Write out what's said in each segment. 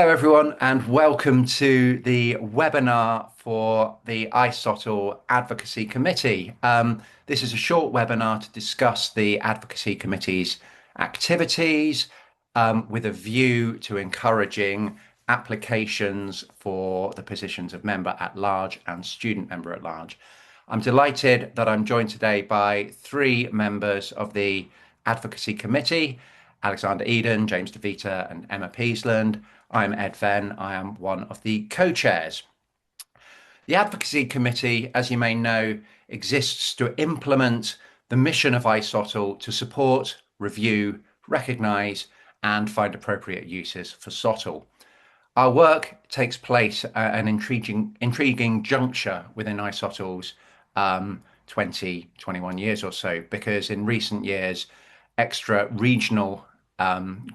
Hello, everyone, and welcome to the webinar for the iSOTL Advocacy Committee. This is a short webinar to discuss the Advocacy Committee's activities with a view to encouraging applications for the positions of member at large and student member at large. I'm delighted that I'm joined today by three members of the Advocacy Committee: Alexander Eden, James DeVita, and Emma Peasland. I'm Ed Venn. I am one of the co-chairs. The Advocacy Committee, as you may know, exists to implement the mission of iSOTL to support, review, recognise and find appropriate uses for SOTL. Our work takes place at an intriguing juncture within iSOTL's 21 years or so, because in recent years, extra regional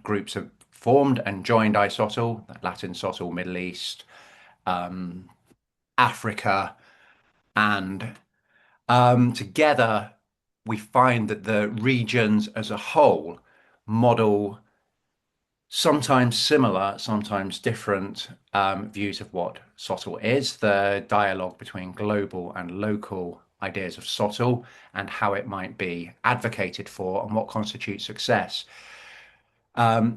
groups have formed and joined iSOTL, Latin SOTL, Middle East, Africa, and together we find that the regions as a whole model sometimes similar, sometimes different views of what SOTL is, the dialogue between global and local ideas of SOTL and how it might be advocated for and what constitutes success,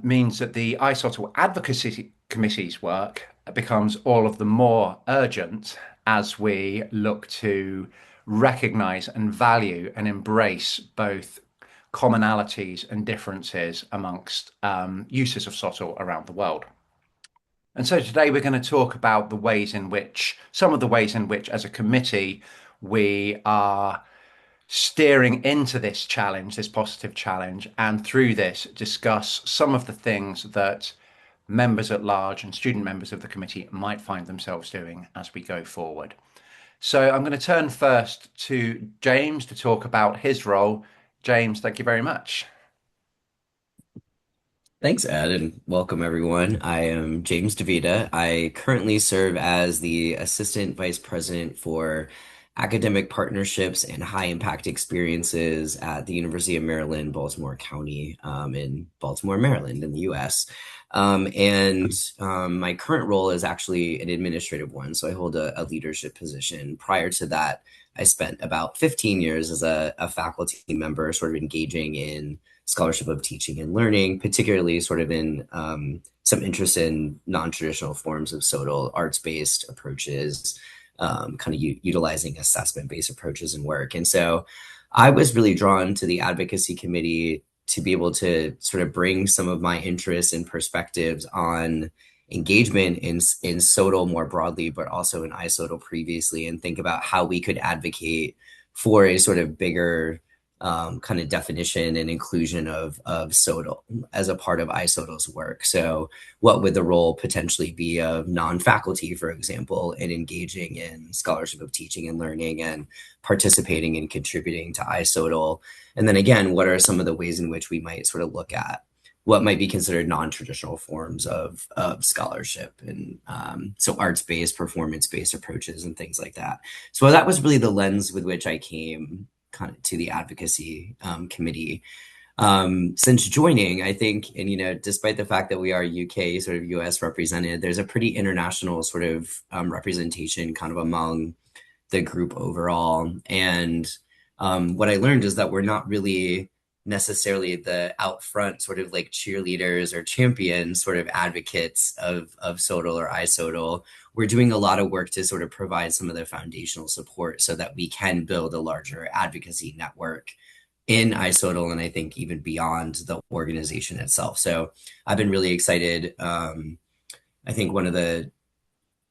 means that the iSOTL Advocacy Committee's work becomes all of the more urgent as we look to recognize and value and embrace both commonalities and differences amongst uses of SOTL around the world. And so today we're going to talk about some of the ways in which, as a committee, we are steering into this challenge, this positive challenge, and through this discuss some of the things that members at large and student members of the committee might find themselves doing as we go forward. So I'm going to turn first to James to talk about his role. James, thank you very much. Thanks, Ed, and welcome everyone. I am James DeVita. I currently serve as the Assistant Vice President for Academic Partnerships and High Impact Experiences at the University of Maryland, Baltimore County, in Baltimore, Maryland, in the US. My current role is actually an administrative one, so I hold a leadership position. Prior to that, I spent about 15 years as a faculty member, sort of engaging in scholarship of teaching and learning, particularly sort of in some interest in non-traditional forms of SOTL, arts-based approaches, kind of utilizing assessment-based approaches and work. And so I was really drawn to the advocacy committee to be able to sort of bring some of my interests and perspectives on engagement in SOTL more broadly, but also in iSOTL previously, and think about how we could advocate for a sort of bigger kind of definition and inclusion of SOTL as a part of iSOTL's work. So what would the role potentially be of non-faculty, for example, in engaging in scholarship of teaching and learning and participating and contributing to iSOTL? And then again, what are some of the ways in which we might sort of look at what might be considered non-traditional forms of scholarship and so arts-based, performance-based approaches and things like that. So that was really the lens with which I came kind of to the advocacy committee. Since joining, I think, and despite the fact that we are UK, sort of US represented, there's a pretty international sort of representation kind of among the group overall. And what I learned is that we're not really necessarily the out front sort of like cheerleaders or champions sort of advocates of SOTL or iSOTL. We're doing a lot of work to sort of provide some of the foundational support so that we can build a larger advocacy network in iSOTL, and I think even beyond the organization itself. So I've been really excited. I think one of the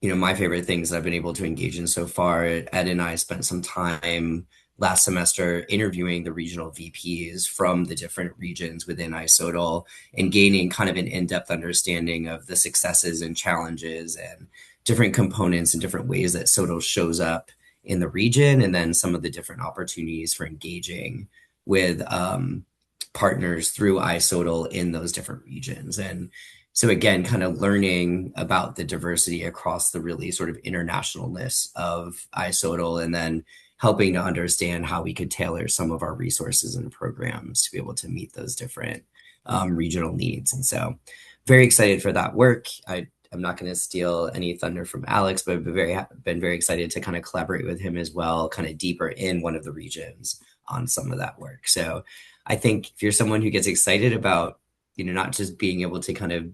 my favorite things that I've been able to engage in so far, Ed and I spent some time last semester interviewing the regional VPs from the different regions within iSOTL and gaining kind of an in-depth understanding of the successes and challenges and different components and different ways that SOTL shows up in the region, and then some of the different opportunities for engaging with partners through iSOTL in those different regions. And so again, kind of learning about the diversity across the really sort of internationalness of iSOTL, and then helping to understand how we could tailor some of our resources and programs to be able to meet those different regional needs. And so very excited for that work. I I'm not going to steal any thunder from Alex, but I've been very excited to kind of collaborate with him as well, kind of deeper in one of the regions on some of that work. So I think if you're someone who gets excited about, not just being able to kind of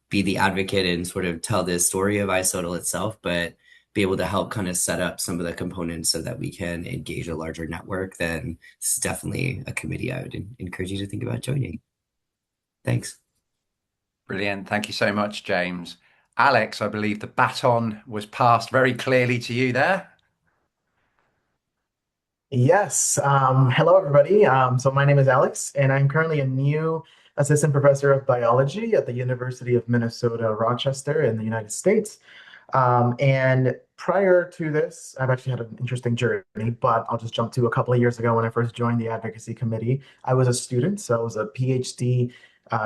be the advocate and sort of tell the story of iSocial itself, but be able to help kind of set up some of the components so that we can engage a larger network, then this is definitely a committee I would encourage you to think about joining. Thanks. Brilliant. Thank you so much, James. Alex, I believe the baton was passed very clearly to you there. Yes. Hello, everybody. So my name is Alex, and I'm currently a new assistant professor of biology at the University of Minnesota, Rochester in the United States. And prior to this, I've actually had an interesting journey, but I'll just jump to a couple of years ago when I first joined the advocacy committee. I was a student, so I was a PhD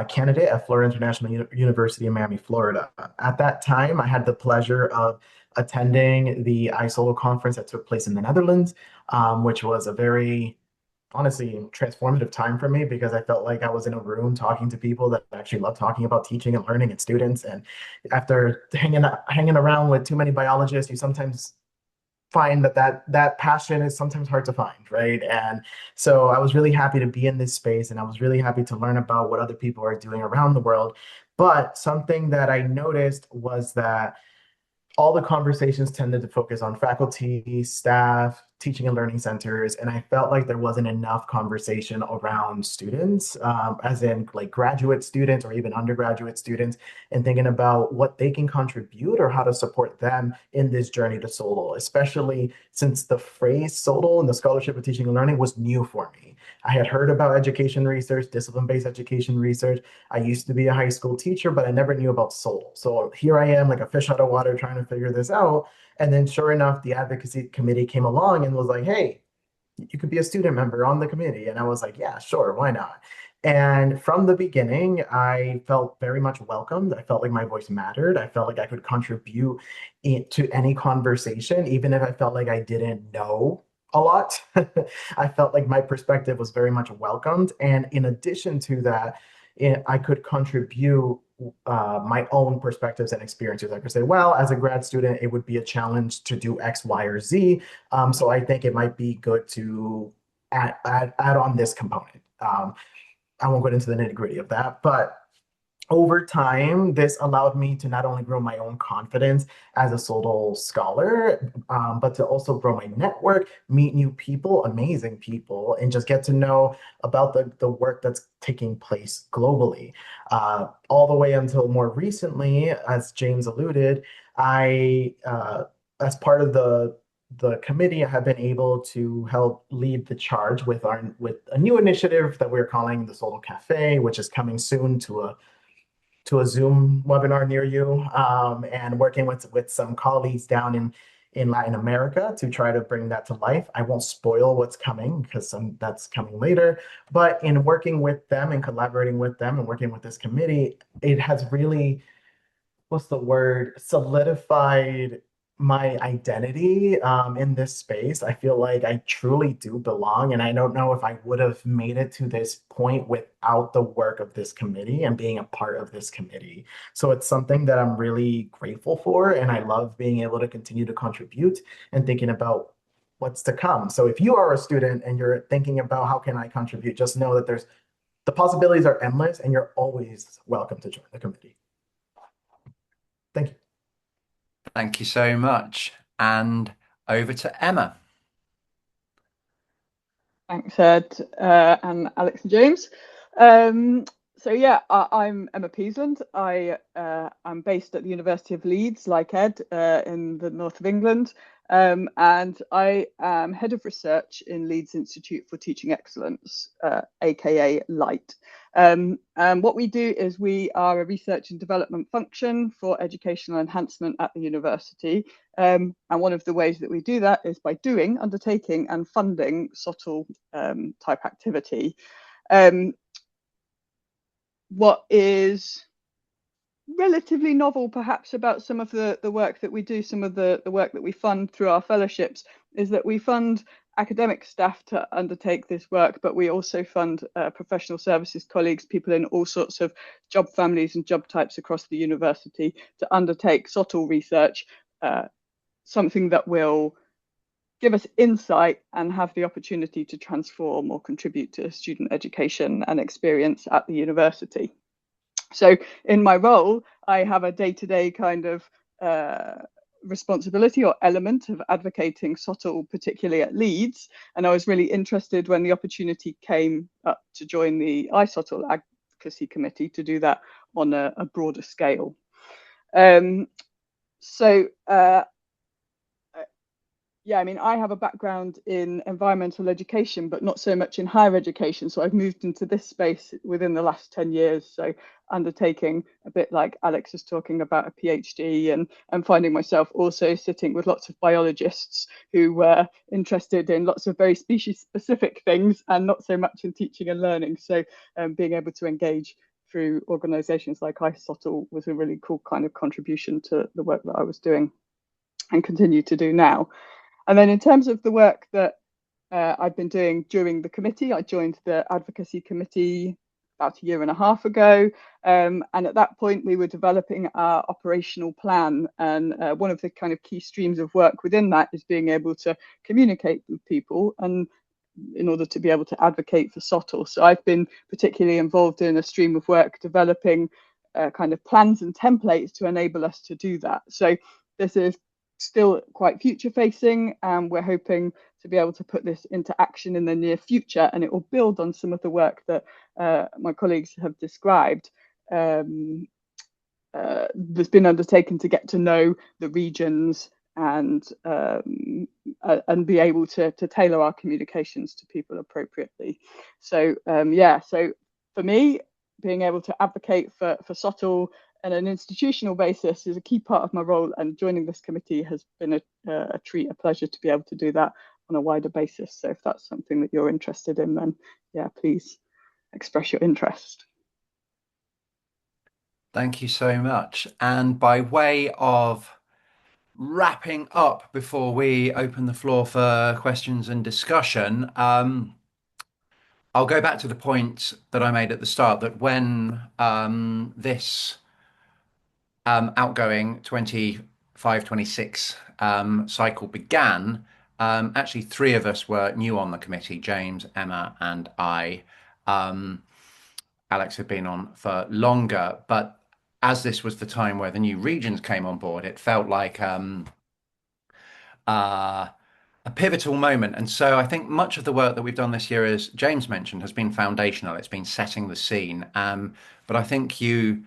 candidate at Florida International University in Miami, Florida. At that time, I had the pleasure of attending the iSolo conference that took place in the Netherlands, which was a very honestly transformative time for me because I felt like I was in a room talking to people that actually love talking about teaching and learning and students. And after hanging around with too many biologists, you sometimes find that passion is sometimes hard to find, right? And so I was really happy to be in this space, and I was really happy to learn about what other people are doing around the world. But something that I noticed was that all the conversations tended to focus on faculty, staff, teaching and learning centers, and I felt like there wasn't enough conversation around students, as in like graduate students or even undergraduate students, and thinking about what they can contribute or how to support them in this journey to solo, especially since the phrase solo in the Scholarship of Teaching and Learning was new for me. I had heard about education research, discipline-based education research. I used to be a high school teacher, but I never knew about solo. So here I am, like a fish out of water, trying to figure this out. And then, sure enough, the advocacy committee came along and was like, hey, you could be a student member on the committee. And I was like, yeah, sure, why not? And from the beginning, I felt very much welcomed. I felt like my voice mattered. I felt like I could contribute to any conversation, even if I felt like I didn't know a lot. I felt like my perspective was very much welcomed. And in addition to that, I could contribute my own perspectives and experiences. I could say, well, as a grad student, it would be a challenge to do X, Y, or Z. So I think it might be good to add on this component. I won't go into the nitty gritty of that, but over time, this allowed me to not only grow my own confidence as a solo scholar, but to also grow my network, meet new people, amazing people, and just get to know about the work that's taking place globally. All the way until more recently, as James alluded, as part of the committee, I have been able to help lead the charge with a new initiative that we're calling the Solo Cafe, which is coming soon to a Zoom webinar near you, and working with some colleagues down in Latin America to try to bring that to life. I won't spoil what's coming because that's coming later, but in working with them and collaborating with them and working with this committee, it has really, what's the word, solidified my identity in this space. I feel like I truly do belong, and I don't know if I would have made it to this point without the work of this committee and being a part of this committee. So it's something that I'm really grateful for, and I love being able to continue to contribute and thinking about what's to come. So if you are a student and you're thinking about how can I contribute, just know that the possibilities are endless, and you're always welcome to join the committee. Thank you. Thank you so much. And over to Emma. Thanks, Ed, and Alex and James. So yeah, I'm Emma Peasland. I'm based at the University of Leeds, like Ed, in the north of England, and I am head of research in Leeds Institute for Teaching Excellence, aka LIGHT. And what we do is we are a research and development function for educational enhancement at the university. And one of the ways that we do that is by undertaking and funding SOTL type activity. What is relatively novel perhaps about some of the work that we do, some of the work that we fund through our fellowships, is that we fund academic staff to undertake this work, but we also fund professional services colleagues, people in all sorts of job families and job types across the university to undertake SOTL research, something that will give us insight and have the opportunity to transform or contribute to student education and experience at the university. So in my role, I have a day-to-day kind of responsibility or element of advocating SOTL, particularly at Leeds. And I was really interested when the opportunity came up to join the iSOTL Advocacy Committee to do that on a broader scale. Yeah, I mean, I have a background in environmental education, but not so much in higher education. So I've moved into this space within the last 10 years. So undertaking a bit like Alex is talking about a PhD and finding myself also sitting with lots of biologists who were interested in lots of very species specific things and not so much in teaching and learning. So being able to engage through organizations like iSOTL was a really cool kind of contribution to the work that I was doing and continue to do now. And then in terms of the work that I've been doing during the committee, I joined the advocacy committee about a year and a half ago. And at that point, we were developing our operational plan. And one of the kind of key streams of work within that is being able to communicate with people and in order to be able to advocate for SOTL. So I've been particularly involved in a stream of work developing kind of plans and templates to enable us to do that. So this is still quite future facing, and we're hoping to be able to put this into action in the near future, and it will build on some of the work that my colleagues have described. There's been undertaken to get to know the regions and be able to tailor our communications to people appropriately. So yeah, so for me, being able to advocate for SOTL on an institutional basis is a key part of my role, and joining this committee has been a treat, a pleasure to be able to do that on a wider basis. So if that's something that you're interested in, then yeah, please express your interest. Thank you so much. And by way of wrapping up before we open the floor for questions and discussion, I'll go back to the point that I made at the start that when this outgoing 25-26 cycle began, actually three of us were new on the committee, James, Emma, and I. Alex had been on for longer, but as this was the time where the new regions came on board, it felt like a pivotal moment. And so I think much of the work that we've done this year, as James mentioned, has been foundational. It's been setting the scene. But I think you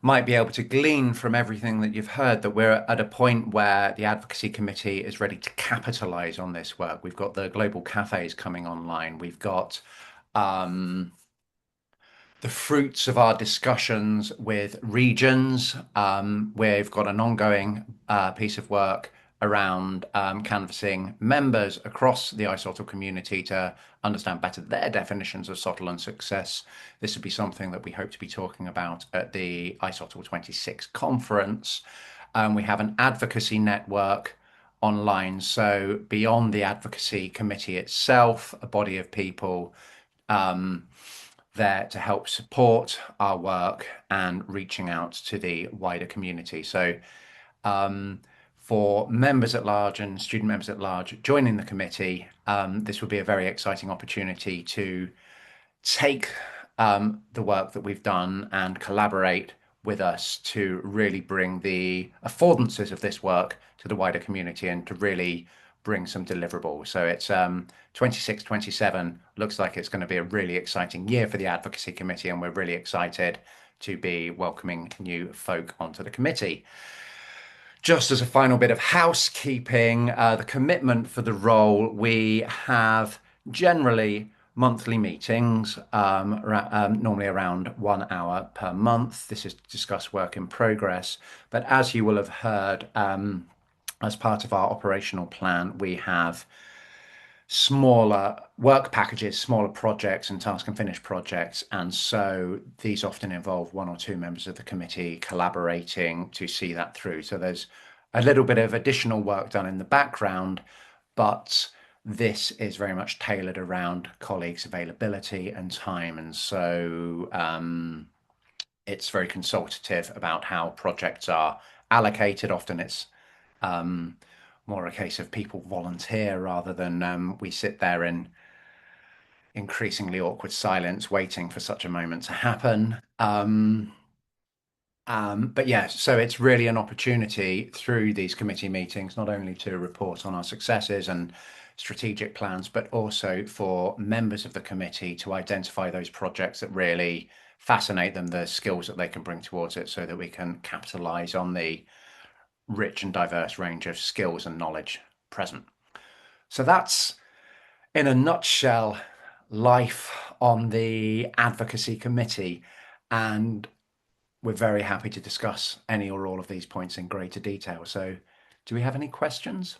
might be able to glean from everything that you've heard that we're at a point where the advocacy committee is ready to capitalize on this work. We've got the global cafes coming online. We've got the fruits of our discussions with regions. We've got an ongoing piece of work around canvassing members across the iSOTL community to understand better their definitions of SOTL and success. This would be something that we hope to be talking about at the iSOTL 26 conference. We have an advocacy network online. So beyond the advocacy committee itself, a body of people there to help support our work and reaching out to the wider community. So for members at large and student members at large joining the committee, this would be a very exciting opportunity to take the work that we've done and collaborate with us to really bring the affordances of this work to the wider community and to really bring some deliverables. So it's 26, 27 looks like it's going to be a really exciting year for the advocacy committee, and we're really excited to be welcoming new folk onto the committee. Just as a final bit of housekeeping, the commitment for the role, we have generally monthly meetings, normally around 1 hour per month. This is to discuss work in progress. But as you will have heard, as part of our operational plan, we have smaller work packages, smaller projects and task and finish projects. And so these often involve one or two members of the committee collaborating to see that through. So there's a little bit of additional work done in the background, but this is very much tailored around colleagues' availability and time. And so it's very consultative about how projects are allocated. Often it's um, more a case of people volunteer rather than we sit there in increasingly awkward silence waiting for such a moment to happen. But yeah, so it's really an opportunity through these committee meetings, not only to report on our successes and strategic plans, but also for members of the committee to identify those projects that really fascinate them, the skills that they can bring towards it, so that we can capitalize on the rich and diverse range of skills and knowledge present. So that's, in a nutshell, life on the advocacy committee. And we're very happy to discuss any or all of these points in greater detail. So, do we have any questions?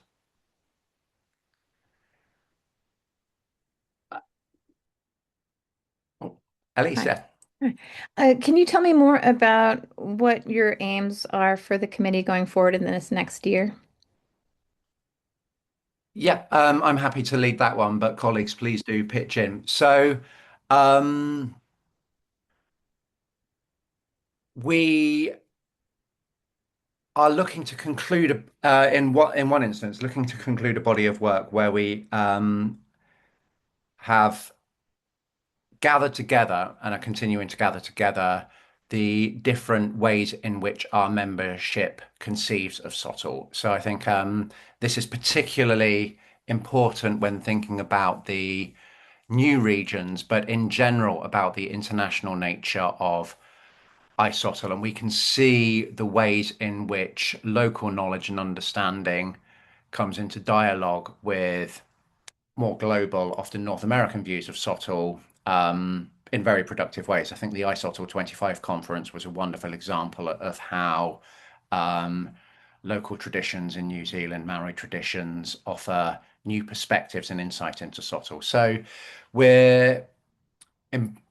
Oh, Hi. Alicia. Can you tell me more about what your aims are for the committee going forward in this next year? Yeah, I'm happy to lead that one, but colleagues, please do pitch in. So, um, we are looking to conclude in one instance, looking to conclude a body of work where we have gathered together and are continuing to gather together the different ways in which our membership conceives of SOTL. So I think this is particularly important when thinking about the new regions, but in general about the international nature of ISOTL. And we can see the ways in which local knowledge and understanding comes into dialogue with more global, often North American views of SOTL in very productive ways. I think the ISOTL 25 conference was a wonderful example of how um, local traditions in New Zealand, Maori traditions, offer new perspectives and insight into SOTL. So we're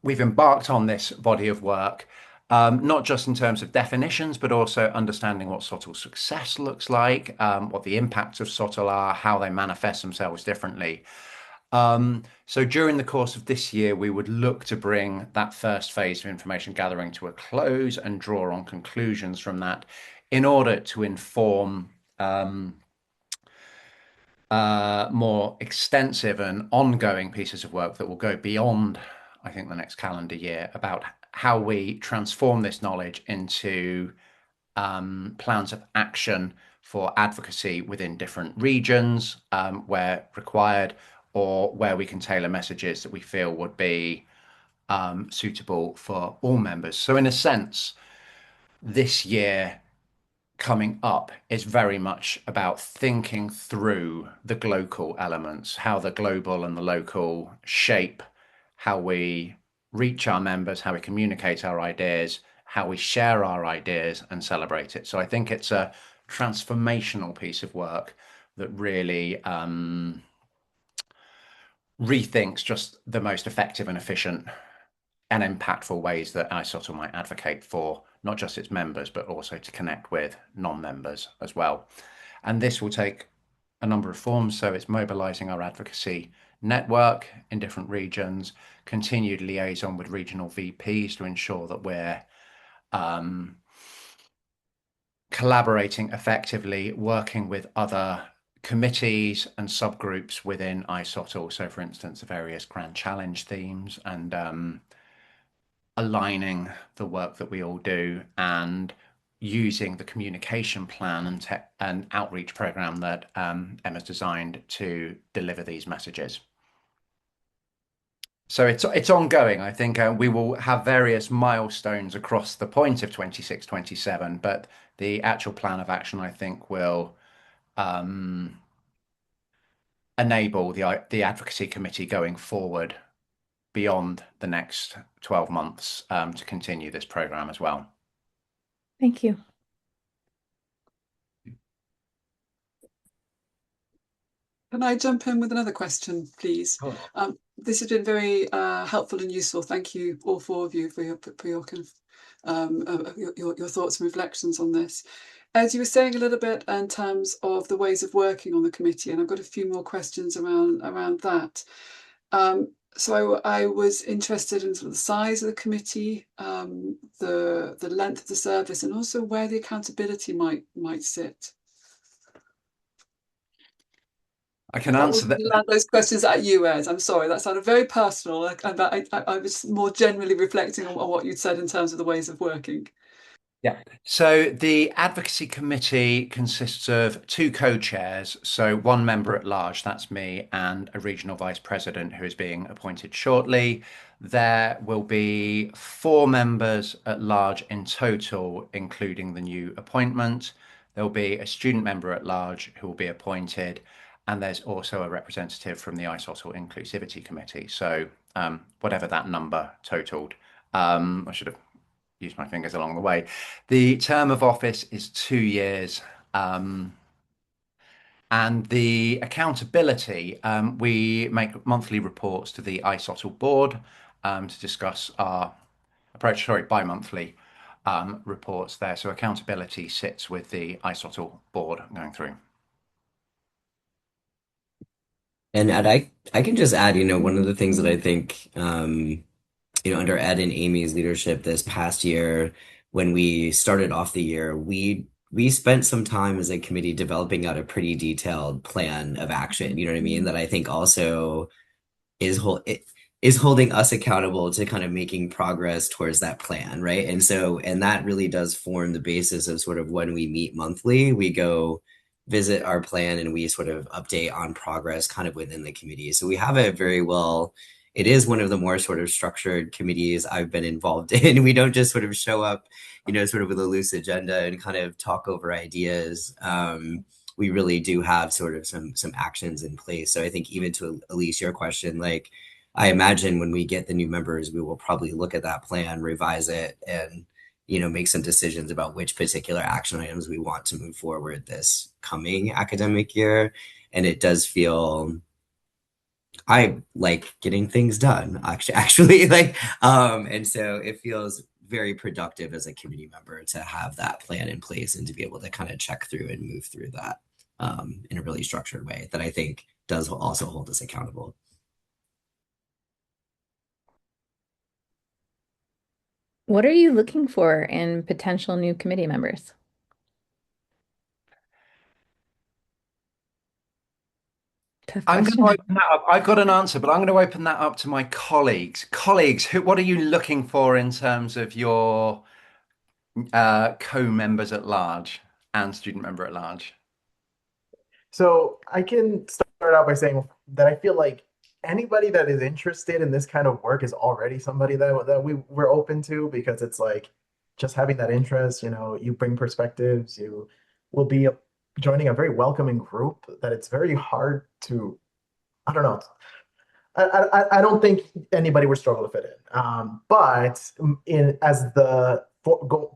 we've embarked on this body of work, not just in terms of definitions, but also understanding what SOTL success looks like, what the impacts of SOTL are, how they manifest themselves differently. So during the course of this year, we would look to bring that first phase of information gathering to a close and draw on conclusions from that in order to inform more extensive and ongoing pieces of work that will go beyond, I think, the next calendar year about how we transform this knowledge into plans of action for advocacy within different regions where required, or where we can tailor messages that we feel would be suitable for all members. So, in a sense, this year coming up is very much about thinking through the global elements, how the global and the local shape how we reach our members, how we communicate our ideas, how we share our ideas and celebrate it. So I think it's a transformational piece of work that really rethinks just the most effective and efficient and impactful ways that Aristotle might advocate for not just its members, but also to connect with non-members as well. And this will take a number of forms. So it's mobilizing our advocacy network in different regions, continued liaison with regional VPs to ensure that we're collaborating effectively, working with other committees and subgroups within ISOTL. So, for instance, the various Grand Challenge themes and aligning the work that we all do and using the communication plan and outreach program that Emma's designed to deliver these messages. So it's ongoing. I think we will have various milestones across the point of 26, 27, but the actual plan of action, I think, will enable the advocacy committee going forward beyond the next 12 months to continue this program as well. Thank you. Can I jump in with another question, please? This has been very helpful and useful. Thank you, all four of you, for your kind of your thoughts and reflections on this. As you were saying a little bit in terms of the ways of working on the committee, and I've got a few more questions around that. So I was interested in sort of the size of the committee, the length of the service, and also where the accountability might sit. I can answer that. Land those questions at you, Ed. I'm sorry, that sounded very personal, and I was more generally reflecting on what you'd said in terms of the ways of working. Yeah. So the advocacy committee consists of two co-chairs, so one member at large, that's me, and a regional vice president who is being appointed shortly. There will be four members at large in total, including the new appointment. There'll be a student member at large who will be appointed, and there's also a representative from the ISOT or Inclusivity Committee. So whatever that number totaled, I should have use my fingers along the way. The term of office is 2 years. And the accountability, we make monthly reports to the ISOTL board to discuss our approach, sorry, bi-monthly reports there. So accountability sits with the ISOTL board going through. And I can just add, one of the things that I think, under Ed and Amy's leadership this past year, when we started off the year, we spent some time as a committee developing out a pretty detailed plan of action. You know what I mean? That I think also is holding us accountable to kind of making progress towards that plan, right? And that really does form the basis of sort of when we meet monthly, we go visit our plan and we sort of update on progress kind of within the committee. So we have it is one of the more sort of structured committees I've been involved in. We don't just sort of show up, sort of with a loose agenda and kind of talk over ideas. We really do have sort of some actions in place. So I think even to Elise, your question, like I imagine when we get the new members, we will probably look at that plan, revise it, and make some decisions about which particular action items we want to move forward this coming academic year. And it does feel I like getting things done, actually, like, and so it feels very productive as a committee member to have that plan in place and to be able to kind of check through and move through that in a really structured way that I think does also hold us accountable. What are you looking for in potential new committee members? Tough I'm going to question. open that up. I've got an answer, but I'm going to open that up to my colleagues. Colleagues, what are you looking for in terms of your co-members at large and student member at large? So I can start out by saying that I feel like anybody that is interested in this kind of work is already somebody that we're open to, because it's like just having that interest, you bring perspectives, you will be joining a very welcoming group that it's very hard to, I don't know. I don't think anybody would struggle to fit in. But as the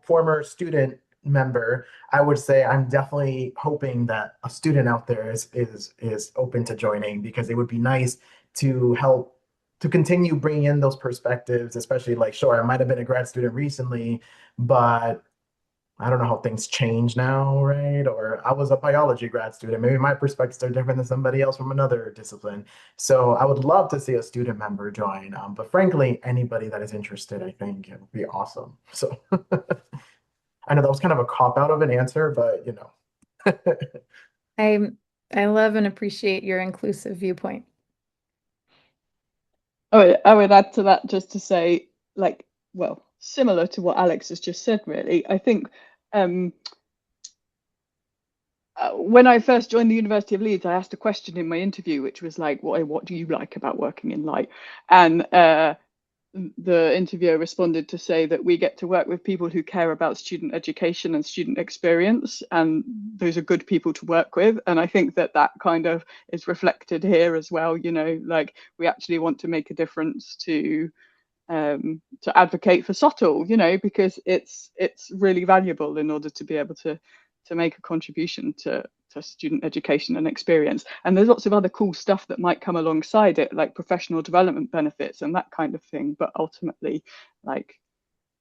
former student member, I would say I'm definitely hoping that a student out there is open to joining, because it would be nice to help to continue bringing in those perspectives, especially like, sure, I might have been a grad student recently, but I don't know how things change now, right? Or I was a biology grad student. Maybe my perspectives are different than somebody else from another discipline. So I would love to see a student member join. But frankly, anybody that is interested, I think it would be awesome. So I know that was kind of a cop out of an answer, but I I love and appreciate your inclusive viewpoint. I would add to that just to say, like, well, similar to what Alex has just said, really. I think when I first joined the University of Leeds, I asked a question in my interview, which was like, what do you like about working in light? And the interviewer responded to say that we get to work with people who care about student education and student experience, and those are good people to work with. And I think that kind of is reflected here as well. Like we actually want to make a difference to advocate for SOTL, because it's really valuable in order to be able to make a contribution to student education and experience. And there's lots of other cool stuff that might come alongside it, like professional development benefits and that kind of thing. But ultimately, like,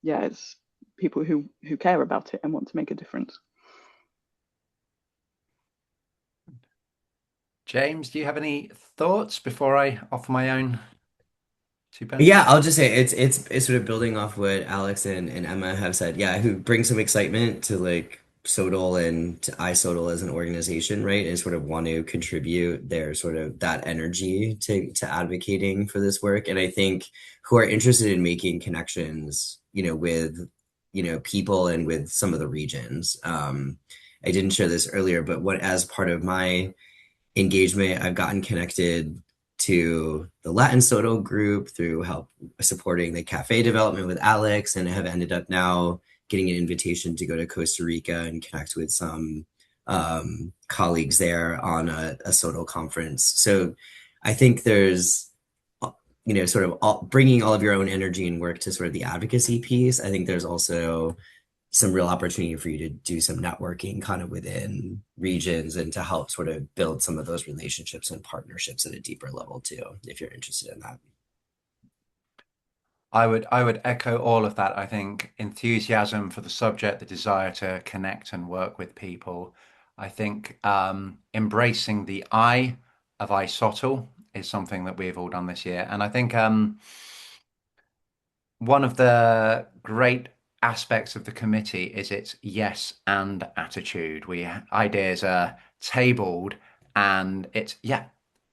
yeah, it's people who care about it and want to make a difference. James, do you have any thoughts before I offer my own two pence? Yeah, I'll just say it's sort of building off what Alex and Emma have said. Yeah, who bring some excitement to like Sodal and to iSodal as an organization, right? And sort of want to contribute their sort of that energy to advocating for this work. And I think who are interested in making connections, with people and with some of the regions. I didn't share this earlier, but what as part of my engagement, I've gotten connected to the Latin Soto group through help supporting the cafe development with Alex, and have ended up now getting an invitation to go to Costa Rica and connect with some colleagues there on a Soto conference. So I think there's, sort of bringing all of your own energy and work to sort of the advocacy piece. I think there's also some real opportunity for you to do some networking kind of within regions and to help sort of build some of those relationships and partnerships at a deeper level too, if you're interested in that. I would echo all of that. I think enthusiasm for the subject, the desire to connect and work with people. I think embracing the I of iSottle is something that we've all done this year. And I think one of the great aspects of the committee is its yes and attitude. Ideas are tabled and it's yeah,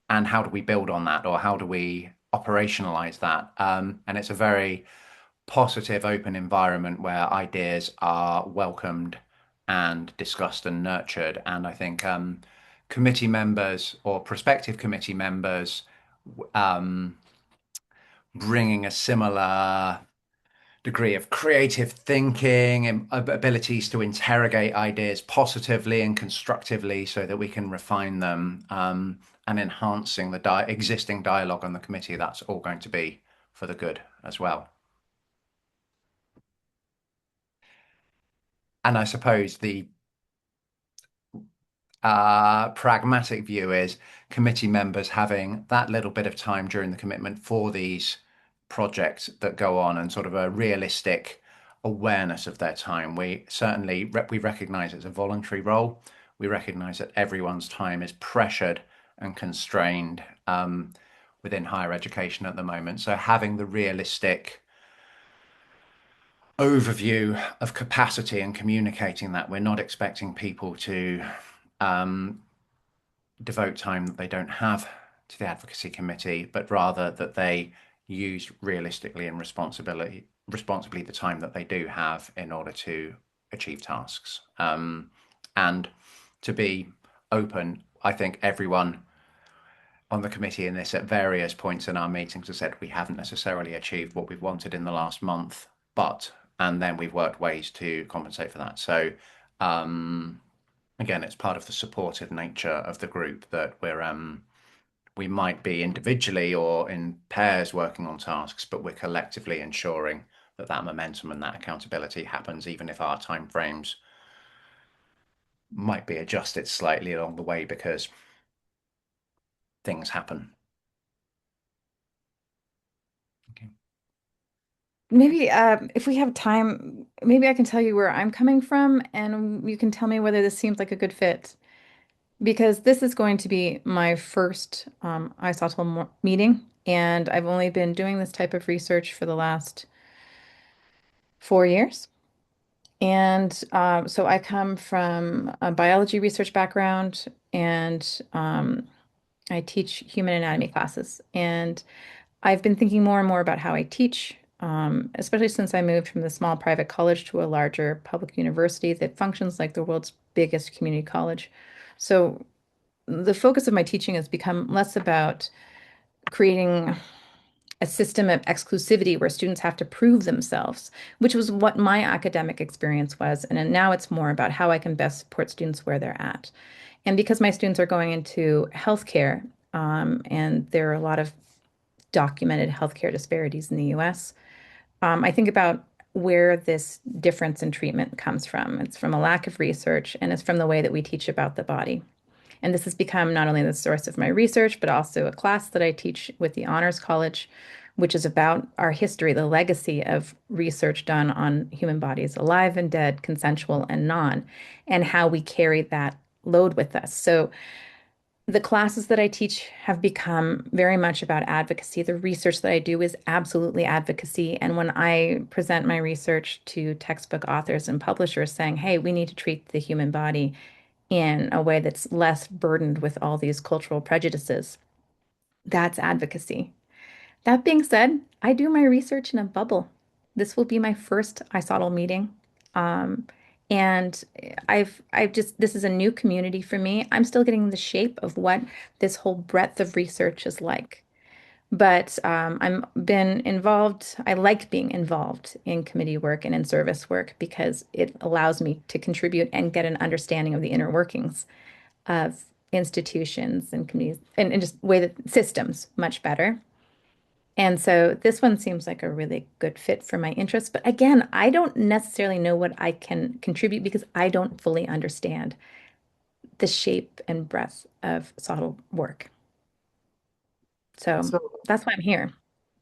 and how do we build on that or how do we operationalize that? And it's a very positive, open environment where ideas are welcomed and discussed and nurtured. And I think committee members or prospective committee members um, bringing a similar degree of creative thinking and abilities to interrogate ideas positively and constructively so that we can refine them and enhancing the existing dialogue on the committee. That's all going to be for the good as well. And I suppose the pragmatic view is committee members having that little bit of time during the commitment for these projects that go on and sort of a realistic awareness of their time. We certainly we recognize it's a voluntary role. We recognize that everyone's time is pressured and constrained within higher education at the moment. So having the realistic overview of capacity and communicating that we're not expecting people to um, devote time that they don't have to the advocacy committee, but rather that they use realistically and responsibly the time that they do have in order to achieve tasks. And to be open, I think everyone on the committee in this at various points in our meetings has said we haven't necessarily achieved what we've wanted in the last month, but and then we've worked ways to compensate for that. So again, it's part of the supportive nature of the group that we might be individually or in pairs working on tasks, but we're collectively ensuring that that momentum and that accountability happens, even if our timeframes might be adjusted slightly along the way because things happen. Okay. Maybe if we have time, maybe I can tell you where I'm coming from, and you can tell me whether this seems like a good fit. Because this is going to be my first iSOTL meeting, and I've only been doing this type of research for the last 4 years. And so I come from a biology research background, and I teach human anatomy classes. And I've been thinking more and more about how I teach, especially since I moved from the small private college to a larger public university that functions like the world's biggest community college. So the focus of my teaching has become less about creating a system of exclusivity where students have to prove themselves, which was what my academic experience was. And now it's more about how I can best support students where they're at. And because my students are going into healthcare, and there are a lot of documented healthcare disparities in the US, I think about where this difference in treatment comes from. It's from a lack of research, and it's from the way that we teach about the body. And this has become not only the source of my research, but also a class that I teach with the Honors College, which is about our history, the legacy of research done on human bodies, alive and dead, consensual and non, and how we carry that load with us. So The classes that I teach have become very much about advocacy. The research that I do is absolutely advocacy. And when I present my research to textbook authors and publishers saying, hey, we need to treat the human body in a way that's less burdened with all these cultural prejudices, that's advocacy. That being said, I do my research in a bubble. This will be my first iSOTL meeting. Um, and I've just, this is a new community for me. I'm still getting the shape of what this whole breadth of research is like. But I'm been involved, I like being involved in committee work and in service work because it allows me to contribute and get an understanding of the inner workings of institutions and communities and just way that systems much better. And so this one seems like a really good fit for my interests. But again, I don't necessarily know what I can contribute because I don't fully understand the shape and breadth of SOTL work. So So, that's why I'm here, so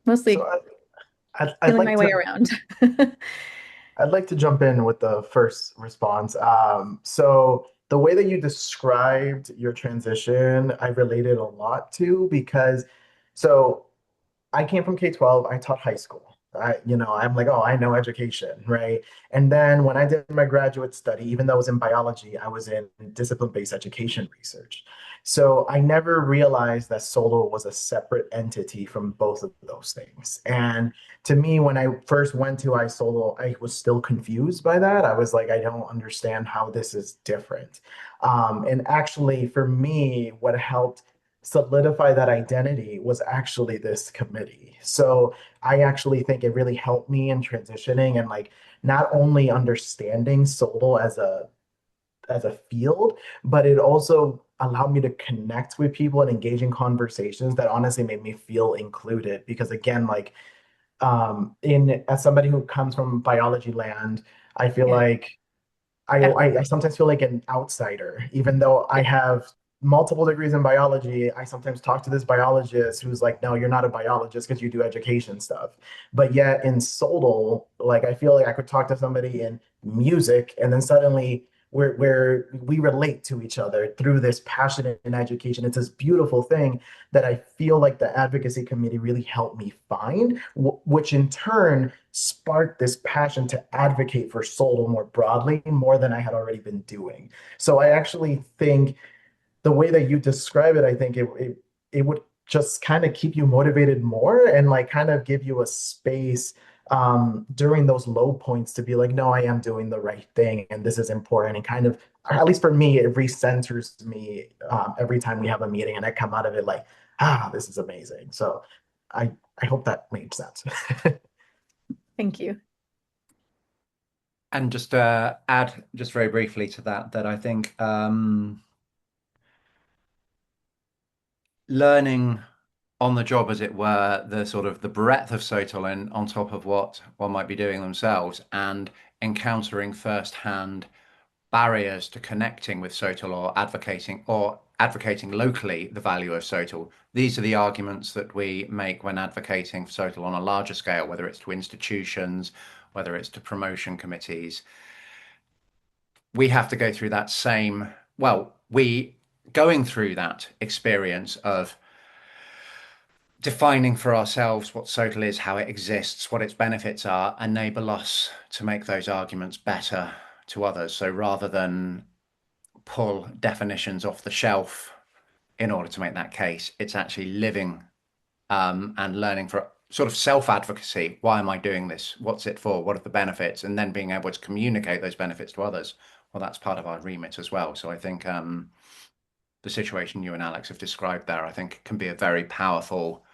mostly I'd feeling my like way to around. I'd like to jump in with the first response. So the way that you described your transition, I related a lot to because so I came from K-12. I taught high school. I'm like, oh, I know education, right? And then when I did my graduate study, even though I was in biology, I was in discipline-based education research. So I never realized that solo was a separate entity from both of those things. And to me, when I first went to iSolo, I was still confused by that. I was like, I don't understand how this is different. And actually, for me, what helped solidify that identity was actually this committee. So I actually think it really helped me in transitioning and like not only understanding solo as a field, but it also allowed me to connect with people and engage in conversations that honestly made me feel included. Because again, like um, in as somebody who comes from biology land, I feel Yeah, like I sometimes feel like an outsider, even though I yeah, have multiple degrees in biology. I sometimes talk to this biologist who's like, no, you're not a biologist because you do education stuff. But yet in Sodal, like I feel like I could talk to somebody in music and then suddenly we relate to each other through this passion in education. It's this beautiful thing that I feel like the advocacy committee really helped me find, which in turn sparked this passion to advocate for Solo more broadly, more than I had already been doing. So I actually think the way that you describe it, I think it would just kind of keep you motivated more and like kind of give you a space during those low points to be like, no, I am doing the right thing and this is important. And kind of, at least for me, it recenters me every time we have a meeting and I come out of it like, this is amazing. So I, I hope that made sense. thank you. And just add just very briefly to that, that I think learning on the job, as it were, the sort of the breadth of Sotolin on top of what one might be doing themselves, and encountering firsthand barriers to connecting with Sotal or advocating locally the value of Sotal. These are the arguments that we make when advocating for Sotal on a larger scale, whether it's to institutions, whether it's to promotion committees. We have to go through that same, well, we going through that experience of defining for ourselves what social is, how it exists, what its benefits are, enable us to make those arguments better to others. So rather than pull definitions off the shelf in order to make that case, it's actually living and learning for sort of self-advocacy. Why am I doing this? What's it for? What are the benefits? And then being able to communicate those benefits to others. Well, that's part of our remit as well. So I think the situation you and Alex have described there, I think, can be a very powerful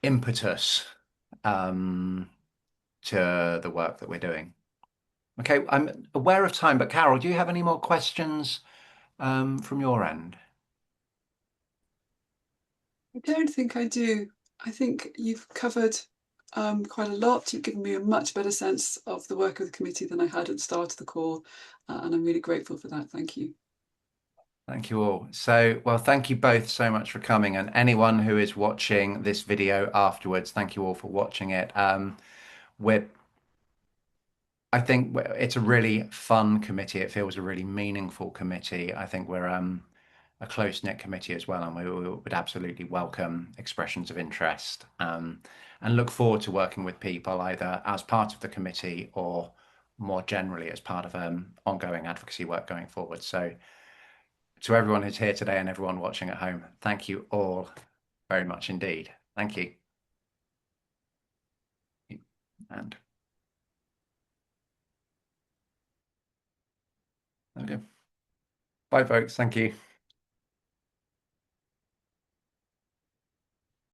impetus um, to the work that we're doing. Okay, I'm aware of time, but Carol, do you have any more questions from your end? I don't think I do. I think you've covered quite a lot. You've given me a much better sense of the work of the committee than I had at the start of the call, and I'm really grateful for that. Thank you. Thank you all. So, well, thank you both so much for coming. And anyone who is watching this video afterwards, thank you all for watching it. We're, I think it's a really fun committee. It feels a really meaningful committee. I think we're a close-knit committee as well, and we would absolutely welcome expressions of interest, and look forward to working with people either as part of the committee or more generally as part of ongoing advocacy work going forward. So to everyone who's here today and everyone watching at home, thank you all very much indeed. Thank you. And there we go. Bye, folks. Thank you.